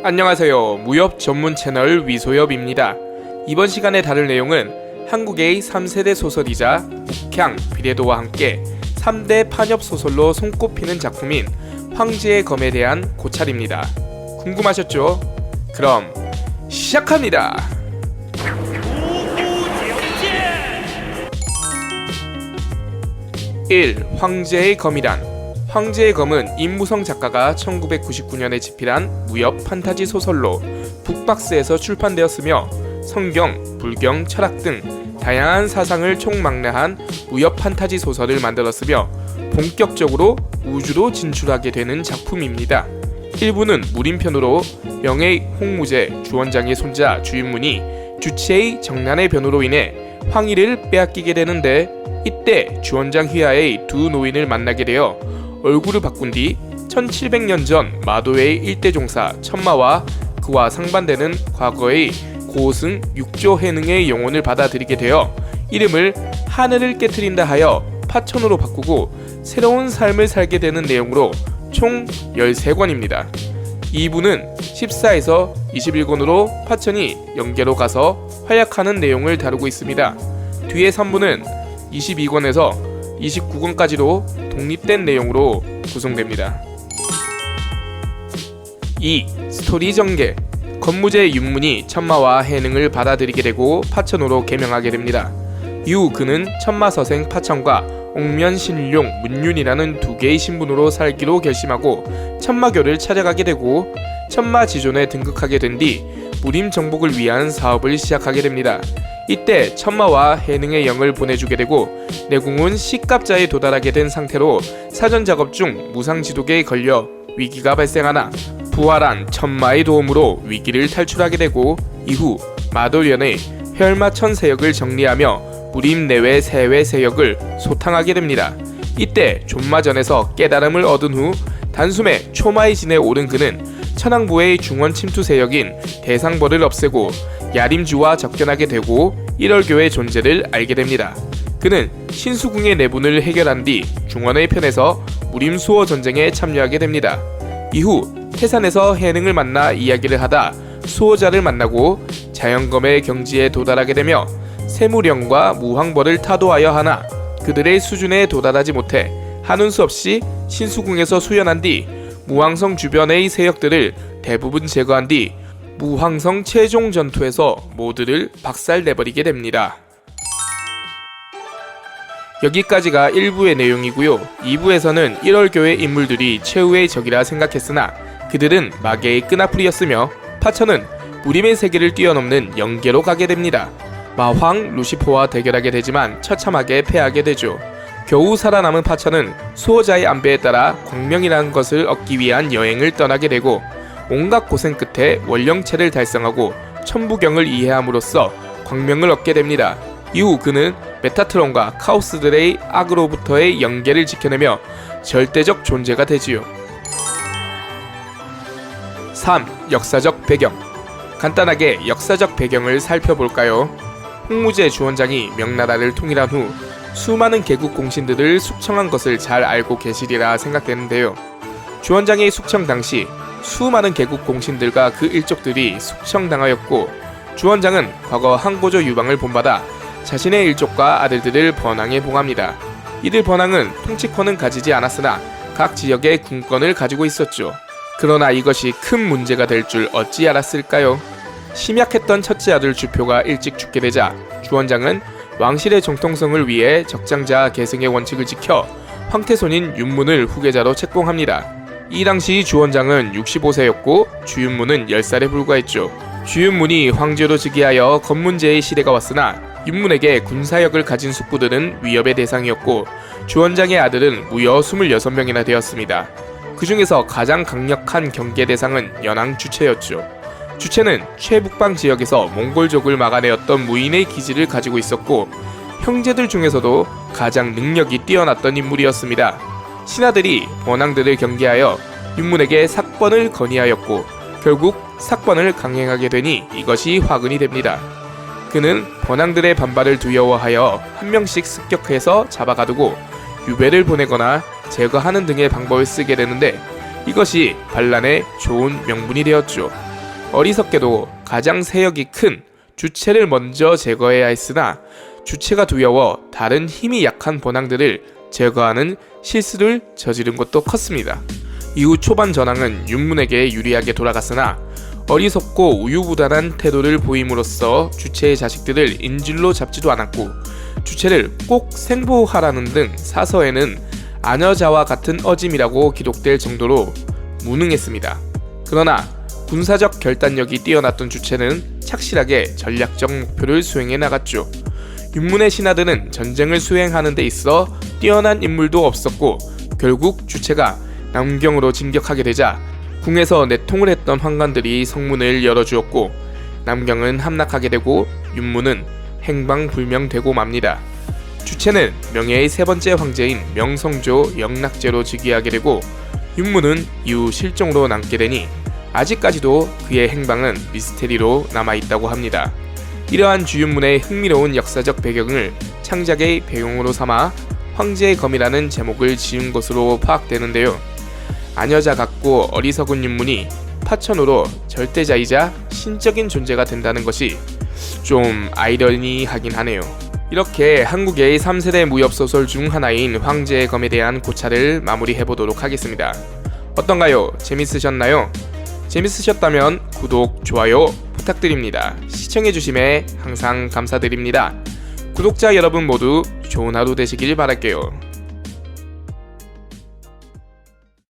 안녕하세요. 무협 전문 채널 위소엽입니다. 이번 시간에 다룰 내용은 한국의 3세대 소설이자 북향, 비례도와 함께 3대 판협 소설로 손꼽히는 작품인 황제의 검에 대한 고찰입니다. 궁금하셨죠? 그럼 시작합니다. 1. 황제의 검이란 황제의 검은 임무성 작가가 1999년에 집필한 무협 판타지 소설로 북박스에서 출판되었으며 성경, 불경, 철학 등 다양한 사상을 총망라한 무협 판타지 소설을 만들었으며 본격적으로 우주로 진출하게 되는 작품입니다. 1부는 무림편으로 명의 홍무제, 주원장의 손자 주윤문이 주치의 정난의 변호로 인해 황위를 빼앗기게 되는데 이때 주원장 휘하의 두 노인을 만나게 되어 얼굴을 바꾼 뒤 1700년 전 마도의 일대 종사 천마와 그와 상반되는 과거의 고승 육조 해능의 영혼을 받아들이게 되어 이름을 하늘을 깨트린다 하여 파천으로 바꾸고 새로운 삶을 살게 되는 내용으로 총 13권입니다. 2부는 14에서 21권으로 파천이 영계로 가서 활약하는 내용을 다루고 있습니다. 뒤에 3부는 22권에서 29권까지로 독립된 내용으로 구성됩니다. 2. 스토리 전개 건무제 윤문이 천마와 해능을 받아들이게 되고 파천으로 개명하게 됩니다. 이후 그는 천마서생 파천과 옥면신룡 문윤이라는 두 개의 신분으로 살기로 결심하고 천마교를 찾아가게 되고 천마지존에 등극하게 된 뒤 무림 정복을 위한 사업을 시작하게 됩니다. 이때 천마와 해능의 영을 보내주게 되고 내공은 C갑자에 도달하게 된 상태로 사전 작업 중 무상지독에 걸려 위기가 발생하나 부활한 천마의 도움으로 위기를 탈출하게 되고 이후 마돌연의 혈마천 세력을 정리하며 무림 내외 세외 세력을 소탕하게 됩니다. 이때 존마전에서 깨달음을 얻은 후 단숨에 초마의 진에 오른 그는 천왕부의 중원 침투 세력인 대상벌을 없애고 야림주와 접견하게 되고 일월교의 존재를 알게 됩니다. 그는 신수궁의 내분을 해결한 뒤 중원의 편에서 무림수호 전쟁에 참여하게 됩니다. 이후 태산에서 해능을 만나 이야기를 하다 수호자를 만나고 자연검의 경지에 도달하게 되며 세무령과 무황벌을 타도하여 하나 그들의 수준에 도달하지 못해 하는 수 없이 신수궁에서 수연한 뒤 무황성 주변의 세력들을 대부분 제거한 뒤 무황성 최종 전투에서 모두를 박살내버리게 됩니다. 여기까지가 1부의 내용이고요. 2부에서는 1월교의 인물들이 최후의 적이라 생각했으나 그들은 마계의 끈앞풀이였으며 파천은 무림의 세계를 뛰어넘는 영계로 가게 됩니다. 마황 루시퍼와 대결하게 되지만 처참하게 패하게 되죠. 겨우 살아남은 파천은 수호자의 안배에 따라 광명이라는 것을 얻기 위한 여행을 떠나게 되고 온갖 고생 끝에 원령체를 달성하고 천부경을 이해함으로써 광명을 얻게 됩니다. 이후 그는 메타트론과 카오스들의 악으로부터의 영계를 지켜내며 절대적 존재가 되지요. 3. 역사적 배경 간단하게 역사적 배경을 살펴볼까요? 홍무제 주원장이 명나라를 통일한 후 수많은 개국 공신들을 숙청한 것을 잘 알고 계시리라 생각되는데요. 주원장의 숙청 당시 수많은 개국 공신들과 그 일족들이 숙청당하였고 주원장은 과거 항고조 유방을 본받아 자신의 일족과 아들들을 번항에 봉합니다. 이들 번항은 통치권은 가지지 않았으나 각 지역의 군권을 가지고 있었죠. 그러나 이것이 큰 문제가 될 줄 어찌 알았을까요? 심약했던 첫째 아들 주표가 일찍 죽게 되자 주원장은 왕실의 정통성을 위해 적장자 계승의 원칙을 지켜 황태손인 윤문을 후계자로 책봉합니다. 이 당시 주원장은 65세였고 주윤문은 10살에 불과했죠. 주윤문이 황제로 즉위하여 검문제의 시대가 왔으나 윤문에게 군사력을 가진 숙부들은 위협의 대상이었고 주원장의 아들은 무려 26명이나 되었습니다. 그 중에서 가장 강력한 경계 대상은 연항 주체였죠. 주체는 최북방 지역에서 몽골족을 막아내었던 무인의 기지를 가지고 있었고 형제들 중에서도 가장 능력이 뛰어났던 인물이었습니다. 신하들이 번항들을 경계하여 윤문에게 삭번을 건의하였고 결국 삭번을 강행하게 되니 이것이 화근이 됩니다. 그는 번항들의 반발을 두려워하여 한 명씩 습격해서 잡아가두고 유배를 보내거나 제거하는 등의 방법을 쓰게 되는데 이것이 반란의 좋은 명분이 되었죠. 어리석게도 가장 세력이 큰 주체를 먼저 제거해야 했으나 주체가 두려워 다른 힘이 약한 본항들을 제거하는 실수를 저지른 것도 컸습니다. 이후 초반 전황은 윤문에게 유리하게 돌아갔으나 어리석고 우유부단한 태도를 보임으로써 주체의 자식들을 인질로 잡지도 않았고 주체를 꼭 생보하라는 등 사서에는 아녀자와 같은 어짐이라고 기록될 정도로 무능했습니다. 그러나 군사적 결단력이 뛰어났던 주체는 착실하게 전략적 목표를 수행해 나갔죠. 윤문의 신하들은 전쟁을 수행하는 데 있어 뛰어난 인물도 없었고 결국 주체가 남경으로 진격하게 되자 궁에서 내통을 했던 환관들이 성문을 열어주었고 남경은 함락하게 되고 윤문은 행방불명되고 맙니다. 주체는 명예의 세 번째 황제인 명성조 영락제로 즉위하게 되고 윤문은 이후 실종으로 남게 되니 아직까지도 그의 행방은 미스테리로 남아있다고 합니다. 이러한 주윤문의 흥미로운 역사적 배경을 창작의 배경으로 삼아 황제의 검이라는 제목을 지은 것으로 파악되는데요. 아녀자 같고 어리석은 윤문이 파천으로 절대자이자 신적인 존재가 된다는 것이 좀 아이러니하긴 하네요. 이렇게 한국의 3세대 무협소설 중 하나인 황제의 검에 대한 고찰을 마무리해보도록 하겠습니다. 어떤가요? 재밌으셨나요? 재밌으셨다면 구독, 좋아요 부탁드립니다. 시청해주심에 항상 감사드립니다. 구독자 여러분 모두 좋은 하루 되시길 바랄게요.